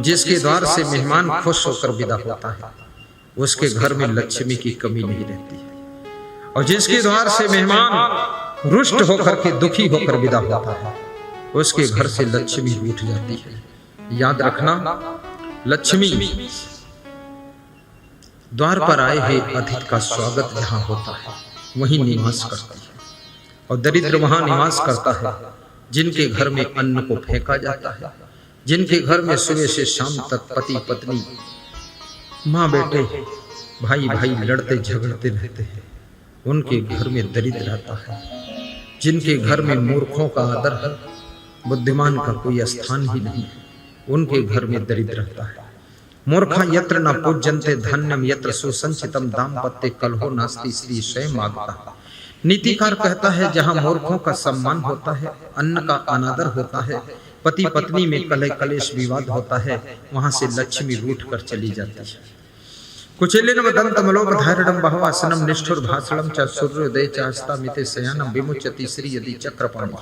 जिसके द्वार से मेहमान खुश होकर विदा होता है उसके घर में लक्ष्मी की कमी नहीं रहती है, और जिसके द्वार से मेहमान रुष्ट होकर के दुखी होकर विदा होता है उसके घर से लक्ष्मी रूठ जाती है। याद रखना, लक्ष्मी द्वार पर आए हुए अतिथि का स्वागत जहां होता है वहीं निवास करती है, और दरिद्र वहां निवास करता है जिनके घर में अन्न को फेंका जाता है, जिनके घर में सुबह से शाम तक पति पत्नी माँ बेटे भाई भाई लड़ते झगड़ते रहते हैं, उनके घर में दरिद्र रहता है। जिनके घर में मूर्खों का आदर है, बुद्धिमान का कोई स्थान ही नहीं है, उनके घर में दरिद्र रहता है। मूर्खा यत्र न पूज्यन्ते धन्यम यत्र सुसंचितम दाम्पत्य कलहो नास्ति श्री स्वयं आगता। नीतिकार कहता है जहां मूर्खों का सम्मान होता है, अन्न का अनादर होता है, पति पत्नी में कलह कलेश विवाद होता है, वहां से लक्ष्मी रूठ कर चली जाती है। कुचेलिन वदंत मलोपधारणं बहवासनम निष्ठुर भाषणम च सूर्योदय च हस्तामिते शयनम विमुच्यति श्री यदि चक्रपाणि।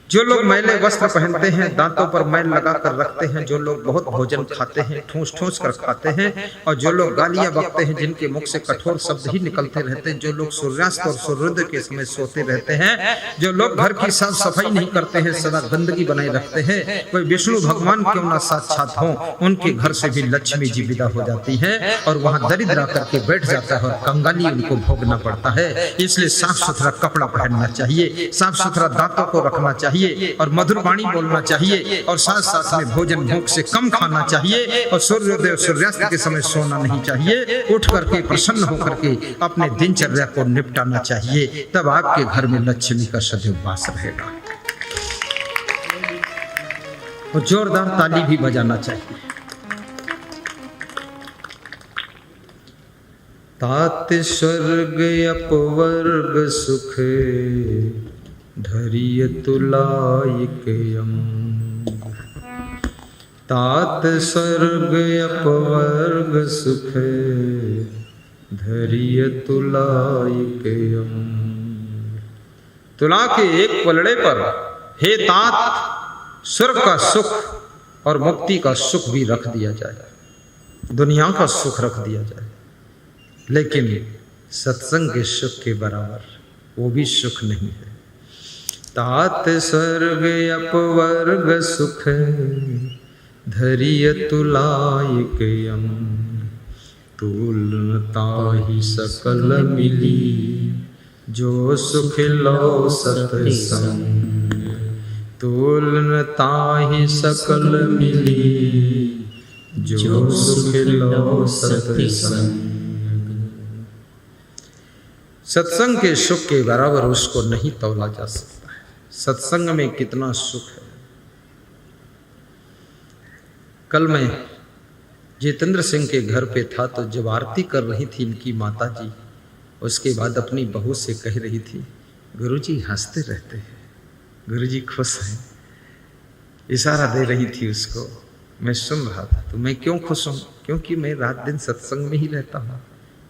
जो लोग मैले वस्त्र पहनते हैं, दांतों पर मैल लगा कर रखते हैं, जो लोग बहुत भोजन खाते हैं, ठूस ठूस कर खाते हैं, और जो लोग गालियां बकते हैं, जिनके मुख से कठोर शब्द ही निकलते रहते हैं, जो लोग सूर्यास्त और सूर्योदय के समय सोते रहते हैं, जो लोग घर की साफ सफाई नहीं करते हैं, सदा गंदगी बनाए रखते हैं, कोई विष्णु भगवान क्यों ना साक्षात हो, उनके घर से भी लक्ष्मी जी विदा हो जाती है और वहां दरिद्र आकर के बैठ जाता है और कंगाली उनको भोगना पड़ता है। इसलिए साफ सुथरा कपड़ा पहनना चाहिए, साफ सुथरा दांतों को रखना चाहिए, और मधुर वाणी बोलना चाहिए, और साथ साथ में भोजन भूख से कम खाना चाहिए, और सूर्योदय और सूर्यास्त के समय सोना नहीं चाहिए। उठ करके प्रसन्न होकर के अपने दिनचर्या को निपटाना चाहिए, तब आपके घर में लक्ष्मी का सदैव वास रहेगा। और जोरदार ताली भी बजाना चाहिए। तात स्वर्ग अपवर्ग सुख धरिय तुलायिकयम्। तात स्वर्ग अपवर्ग सुख धरिय तुलायिकयम्। तुला के एक पलड़े पर हे तात स्वर्ग का सुख और मुक्ति का सुख भी रख दिया जाए, दुनिया का सुख रख दिया जाए, लेकिन सत्संग के सुख के बराबर वो भी सुख नहीं है। तात स्वर्ग अपवर्ग सुख धरिय तुलायिकयम्। तुलता ही सकल मिली जो सुख लो सत्संग। तुलता ही सकल मिली जो सुख लो सत्संग। सत्संग के सुख के बराबर उसको नहीं तौला जा सकता। सत्संग में कितना सुख है। कल मैं जितेंद्र सिंह के घर पे था, तो जब आरती कर रही थी इनकी माता जी, उसके बाद अपनी बहू से कह रही थी गुरुजी हंसते रहते हैं, गुरुजी खुश हैं, इशारा दे रही थी उसको। मैं सुन रहा था। तो मैं क्यों खुश हूँ? क्योंकि मैं रात दिन सत्संग में ही रहता हूँ,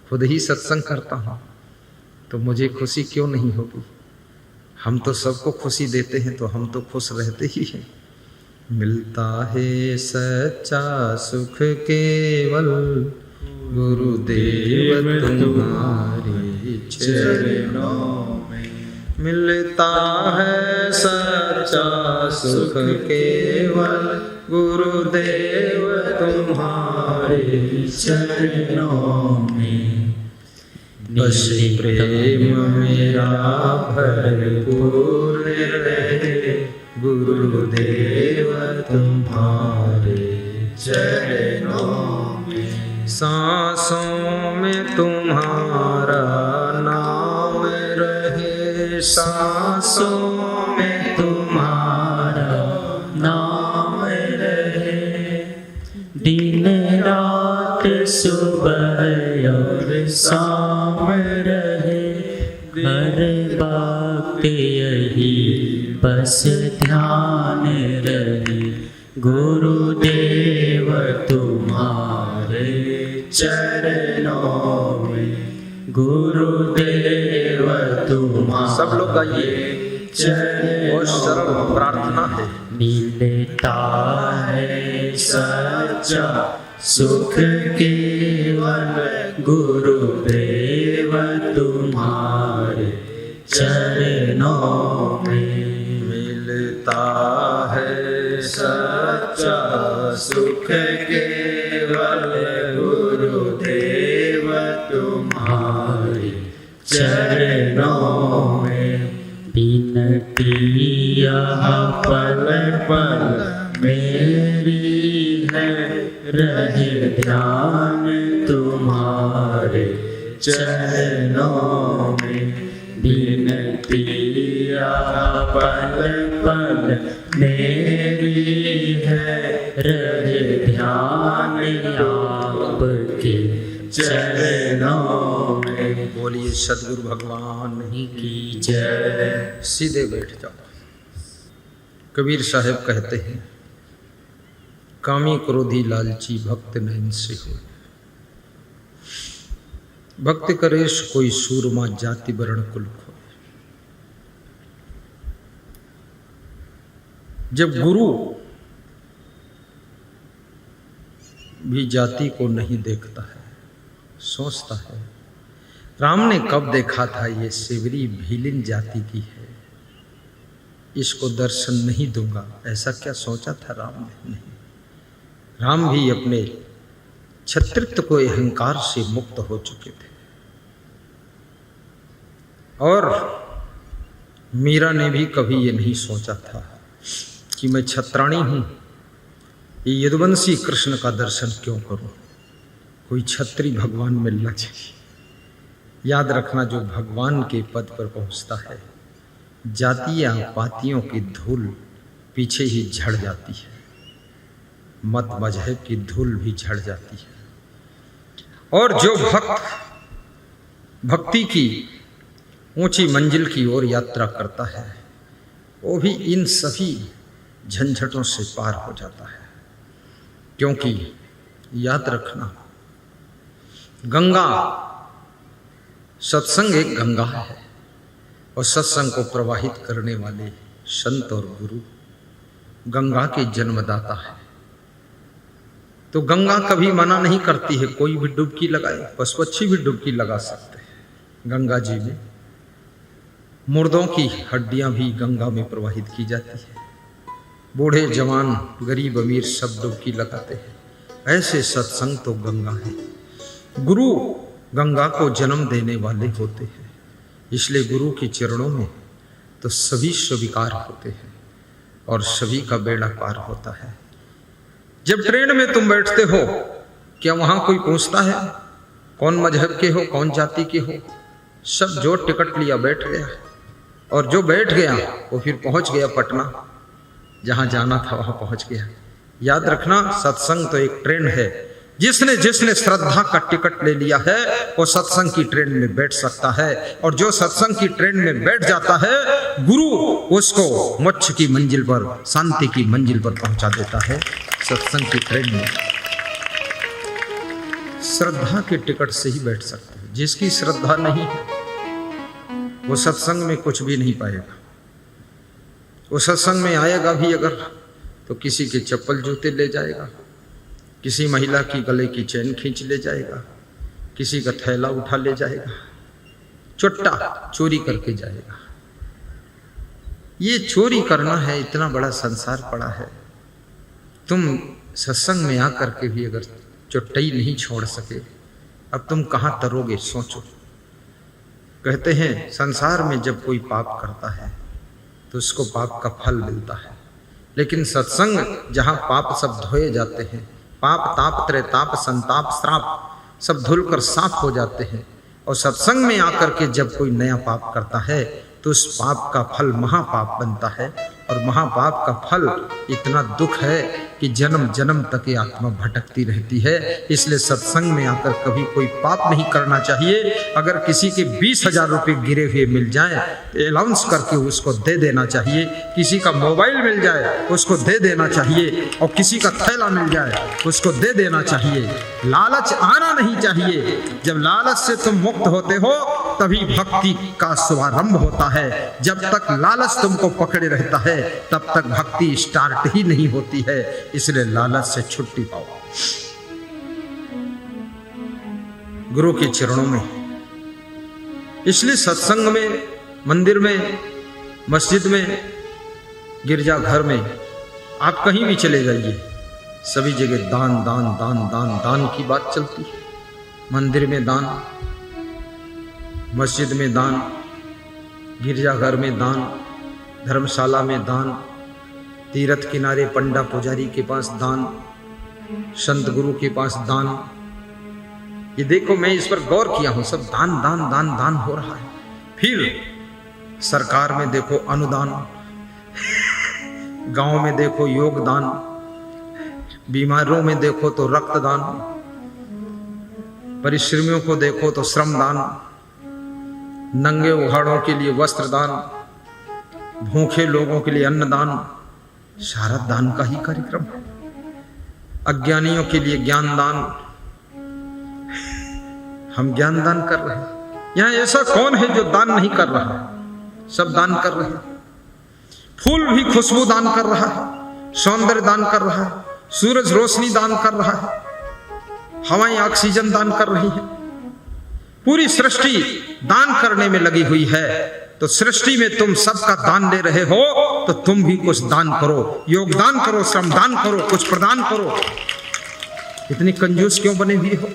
खुद ही सत्संग करता हूँ, तो मुझे खुशी क्यों नहीं होगी? हम तो सबको खुशी देते हैं, तो हम तो खुश रहते ही हैं। मिलता है सच्चा सुख केवल गुरुदेव तुम्हारे चरणों में। मिलता है सच्चा सुख केवल गुरुदेव तुम्हारे चरणों में। बस प्रेम मेरा भरपूर रहे गुरुदेव तुम्हारे चरणों में। सांसों में तुम्हारा नाम रहे, सांसों में तुम्हारा नाम रहे। दिन रात सुबह और शाम रहे, हर वक्त यही बस ध्यान रहे गुरुदेव तुम्हारे चरणों में। गुरुदेव तुम्हारे। सब लोग गाइए। बहुत सरल प्रार्थना है। मिलता है सच्चा सुख केवल गुरुदेव तुम्हारे चरणों में। मिलता है सच्चा सुख केवल गुरुदेव तुम्हारे चरणों में। बिनती यह पल पल मेरी है, रहे ध्यान तुम्हारे चरणों में। बिनती यह पल पल मेरी है, रहे ध्यान आपके चरणों में। बोलिए सदगुरु भगवान की जय। सीधे बैठ जाओ। कबीर साहब कहते हैं, कामी क्रोधी लालची भक्त न इनसे हो। भक्त करेश कोई सूरमा जाति वर्ण कुल खोए। जब गुरु भी जाति को नहीं देखता है, सोचता है राम ने कब देखा था ये सेवरी भीलिन जाति की है, इसको दर्शन नहीं दूंगा। ऐसा क्या सोचा था राम ने? नहीं, राम भी अपने छत्रित्व को अहंकार से मुक्त हो चुके थे। और मीरा ने भी कभी ये नहीं सोचा था कि मैं छत्राणी हूं, ये यदुवंशी कृष्ण का दर्शन क्यों करूं। कोई छत्री भगवान मिलना चाहिए। याद रखना, जो भगवान के पद पर पहुंचता है, जातियां पातियों की धूल पीछे ही झड़ जाती है, मत मजहब की धूल भी झड़ जाती है। और जो भक्त भक्ति की ऊंची मंजिल की ओर यात्रा करता है, वो भी इन सभी झंझटों से पार हो जाता है। क्योंकि याद रखना, गंगा, सत्संग एक गंगा है, और सत्संग को प्रवाहित करने वाले संत और गुरु गंगा के जन्मदाता है। तो गंगा कभी मना नहीं करती है, कोई भी डुबकी लगाए, पशु पक्षी भी डुबकी लगा सकते हैं गंगा जी में। मुर्दों की हड्डियां भी गंगा में प्रवाहित की जाती है। बूढ़े जवान गरीब अमीर सब डुबकी लगाते हैं। ऐसे सत्संग तो गंगा है। गुरु गंगा को जन्म देने वाले होते हैं, इसलिए गुरु के चरणों में तो सभी स्वीकार होते हैं और सभी का बेड़ा पार होता है। जब ट्रेन में तुम बैठते हो, क्या वहां कोई पूछता है कौन मजहब के हो, कौन जाति के हो? सब जो टिकट लिया बैठ गया, और जो बैठ गया वो फिर पहुंच गया पटना, जहां जाना था वहां पहुंच गया। याद रखना, सत्संग तो एक ट्रेन है। जिसने जिसने श्रद्धा का टिकट ले लिया है, वो सत्संग की ट्रेन में बैठ सकता है, और जो सत्संग की ट्रेन में बैठ जाता है, गुरु उसको मोक्ष की मंजिल पर, शांति की मंजिल पर पहुंचा देता है। सत्संग की ट्रेन में श्रद्धा के टिकट से ही बैठ सकते हैं। जिसकी श्रद्धा नहीं है, वो सत्संग में कुछ भी नहीं पाएगा। वो सत्संग में आएगा भी अगर, तो किसी के चप्पल जूते ले जाएगा, किसी महिला की गले की चैन खींच ले जाएगा, किसी का थैला उठा ले जाएगा, चुट्टा चोरी करके जाएगा। ये चोरी करना है, इतना बड़ा संसार पड़ा है। तुम सत्संग में आकर के भी अगर चुट्टाई नहीं छोड़ सके, अब तुम कहाँ तरोगे? सोचो। कहते हैं संसार में जब कोई पाप करता है तो उसको पाप का फल मिलता है, लेकिन सत्संग जहाँ पाप सब धोए जाते हैं, पाप ताप त्रेताप संताप श्राप सब धुलकर साफ हो जाते हैं, और सत्संग में आकर के जब कोई नया पाप करता है तो उस पाप का फल महापाप बनता है, और महापाप का फल इतना दुख है कि जन्म जन्म तक ये आत्मा भटकती रहती है। इसलिए सत्संग में आकर कभी कोई पाप नहीं करना चाहिए। अगर किसी के 20,000 रुपये गिरे हुए मिल जाए तो अलाउंस करके उसको दे देना चाहिए। किसी का मोबाइल मिल जाए उसको दे देना चाहिए, और किसी का थैला मिल जाए उसको दे देना चाहिए। लालच आना नहीं चाहिए। जब लालच से तुम मुक्त होते हो तभी भक्ति का शुभारंभ होता है। जब तक लालच तुमको पकड़े रहता है तब तक भक्ति स्टार्ट ही नहीं होती है। इसलिए लालच से छुट्टी पाओ गुरु के चरणों में। इसलिए सत्संग में, मंदिर में, मस्जिद में, गिरजाघर में, आप कहीं भी चले जाइए, सभी जगह दान दान दान दान दान की बात चलती है। मंदिर में दान, मस्जिद में दान, गिरजाघर में दान, धर्मशाला में दान, तीर्थ किनारे पंडा पुजारी के पास दान, संत गुरु के पास दान। ये देखो, मैं इस पर गौर किया हूं, सब दान दान दान दान हो रहा है। फिर सरकार में देखो अनुदान, गांव में देखो योगदान, बीमारों में देखो तो रक्तदान, परिश्रमियों को देखो तो श्रमदान, नंगे उघाड़ों के लिए वस्त्रदान, भूखे लोगों के लिए अन्नदान। सारा दान का ही कार्यक्रम है। अज्ञानियों के लिए ज्ञान दान, हम ज्ञान दान कर रहे हैं। यहां ऐसा कौन है जो दान नहीं कर रहा है? सब दान कर रहे हैं। फूल भी खुशबू दान कर रहा है, सौंदर्य दान कर रहा है, सूरज रोशनी दान कर रहा है, हवाएं ऑक्सीजन दान कर रही है। पूरी सृष्टि दान करने में लगी हुई है। तो सृष्टि में तुम सबका दान ले रहे हो तो तुम भी कुछ दान करो, योगदान करो, श्रमदान करो, कुछ प्रदान करो। इतनी कंजूस क्यों बने हुए हो?